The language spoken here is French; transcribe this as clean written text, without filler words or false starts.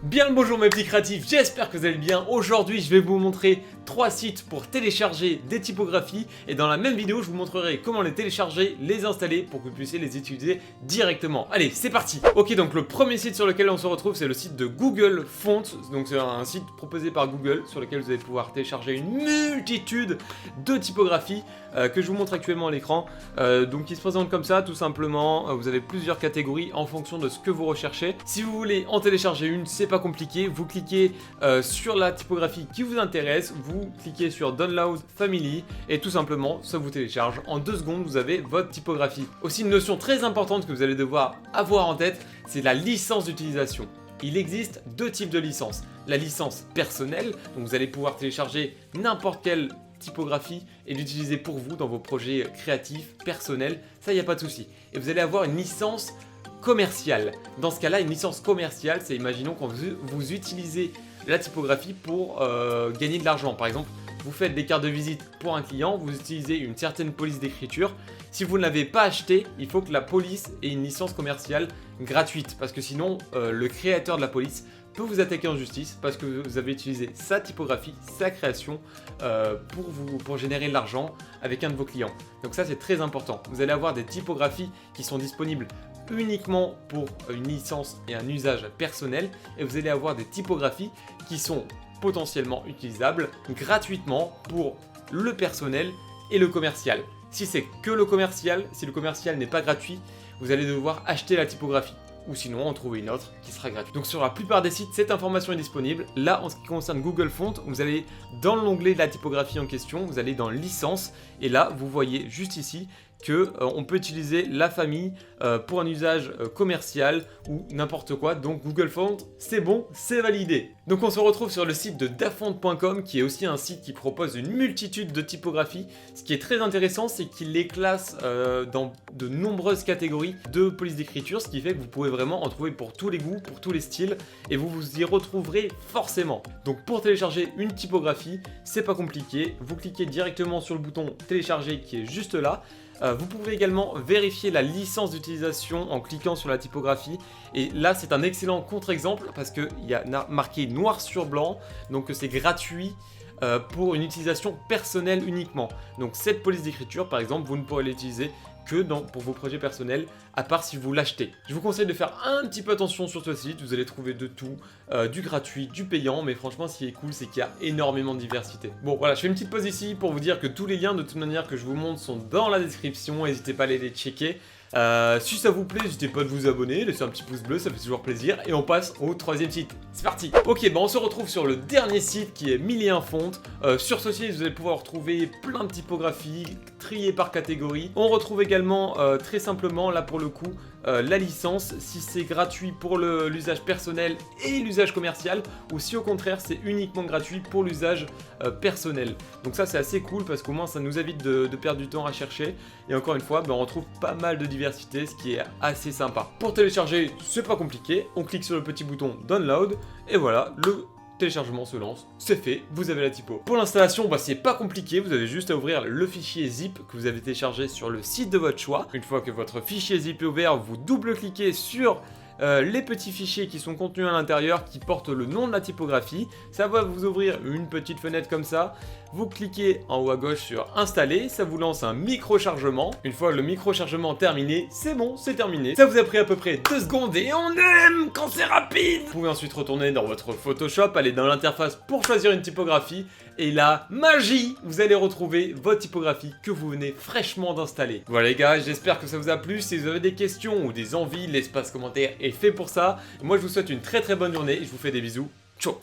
Bien le bonjour mes petits créatifs, j'espère que vous allez bien. Aujourd'hui je vais vous montrer 3 sites pour télécharger des typographies et dans la même vidéo je vous montrerai comment les télécharger, les installer pour que vous puissiez les utiliser directement. Allez c'est parti. Ok, donc le premier site sur lequel on se retrouve c'est le site de Google Fonts. Donc c'est un site proposé par Google sur lequel vous allez pouvoir télécharger une multitude de typographies que je vous montre actuellement à l'écran. Donc il se présente comme ça tout simplement. Vous avez plusieurs catégories en fonction de ce que vous recherchez. Si vous voulez en télécharger une, c'est pas compliqué, vous cliquez sur la typographie qui vous intéresse, vous cliquez sur Download Family et tout simplement ça vous télécharge. En 2 secondes vous avez votre typographie. Aussi une notion très importante que vous allez devoir avoir en tête, c'est la licence d'utilisation. Il existe 2 types de licences. La licence personnelle, donc vous allez pouvoir télécharger n'importe quelle typographie et l'utiliser pour vous dans vos projets créatifs, personnels, ça y a pas de souci. Et vous allez avoir une licence commerciale. Dans ce cas-là, une licence commerciale, c'est imaginons quand vous utilisez la typographie pour gagner de l'argent. Par exemple, vous faites des cartes de visite pour un client, vous utilisez une certaine police d'écriture. Si vous ne l'avez pas acheté, il faut que la police ait une licence commerciale gratuite parce que sinon, le créateur de la police peut vous attaquer en justice parce que vous avez utilisé sa typographie, sa création pour générer de l'argent avec un de vos clients. Donc ça, c'est très important. Vous allez avoir des typographies qui sont disponibles uniquement pour une licence et un usage personnel et vous allez avoir des typographies qui sont potentiellement utilisables gratuitement pour le personnel et le commercial. Si c'est que le commercial, si le commercial n'est pas gratuit, vous allez devoir acheter la typographie ou sinon en trouver une autre qui sera gratuite. Donc sur la plupart des sites, cette information est disponible. Là, en ce qui concerne Google Fonts, vous allez dans l'onglet de la typographie en question, vous allez dans licence et là, vous voyez juste ici que on peut utiliser la famille pour un usage commercial ou n'importe quoi. Donc Google Fonts, c'est bon, c'est validé. Donc on se retrouve sur le site de dafont.com qui est aussi un site qui propose une multitude de typographies. Ce qui est très intéressant, c'est qu'il les classe dans de nombreuses catégories de police d'écriture, ce qui fait que vous pouvez vraiment en trouver pour tous les goûts, pour tous les styles et vous vous y retrouverez forcément. Donc pour télécharger une typographie, c'est pas compliqué, vous cliquez directement sur le bouton télécharger qui est juste là. Vous pouvez également vérifier la licence d'utilisation en cliquant sur la typographie et là c'est un excellent contre-exemple parce qu'il y a marqué noir sur blanc, donc c'est gratuit pour une utilisation personnelle uniquement. Donc cette police d'écriture par exemple, vous ne pourrez l'utiliser que pour vos projets personnels, à part si vous l'achetez. Je vous conseille de faire un petit peu attention sur ce site, vous allez trouver de tout, du gratuit, du payant, mais franchement ce qui est cool c'est qu'il y a énormément de diversité. Bon voilà, je fais une petite pause ici pour vous dire que tous les liens de toute manière que je vous montre sont dans la description, n'hésitez pas à aller les checker. Si ça vous plaît, n'hésitez pas à vous abonner, laissez un petit pouce bleu, ça fait toujours plaisir. Et on passe au 3e site. C'est parti. Ok, on se retrouve sur le dernier site qui est 1001 Fonts. Sur ce site, vous allez pouvoir retrouver plein de typographies triées par catégorie. On retrouve également très simplement, là pour le coup, la licence, si c'est gratuit pour l'usage personnel et l'usage commercial, ou si au contraire c'est uniquement gratuit pour l'usage personnel. Donc ça c'est assez cool parce qu'au moins ça nous évite de perdre du temps à chercher. Et encore une fois, on retrouve pas mal de diversité, ce qui est assez sympa. Pour télécharger, c'est pas compliqué, on clique sur le petit bouton Download et voilà, le téléchargement se lance, c'est fait, vous avez la typo. Pour l'installation, c'est pas compliqué, vous avez juste à ouvrir le fichier zip que vous avez téléchargé sur le site de votre choix. Une fois que votre fichier zip est ouvert, vous double-cliquez sur les petits fichiers qui sont contenus à l'intérieur qui portent le nom de la typographie. Ça va vous ouvrir une petite fenêtre comme ça. Vous cliquez en haut à gauche sur installer, ça vous lance un micro-chargement. Une fois le micro-chargement terminé, c'est bon, c'est terminé. Ça vous a pris à peu près 2 secondes et on aime quand c'est rapide. Vous pouvez ensuite retourner dans votre Photoshop, aller dans l'interface pour choisir une typographie. Et là, magie, vous allez retrouver votre typographie que vous venez fraîchement d'installer. Voilà les gars, j'espère que ça vous a plu. Si vous avez des questions ou des envies, l'espace commentaire est fait pour ça. Moi je vous souhaite une très bonne journée et je vous fais des bisous. Ciao.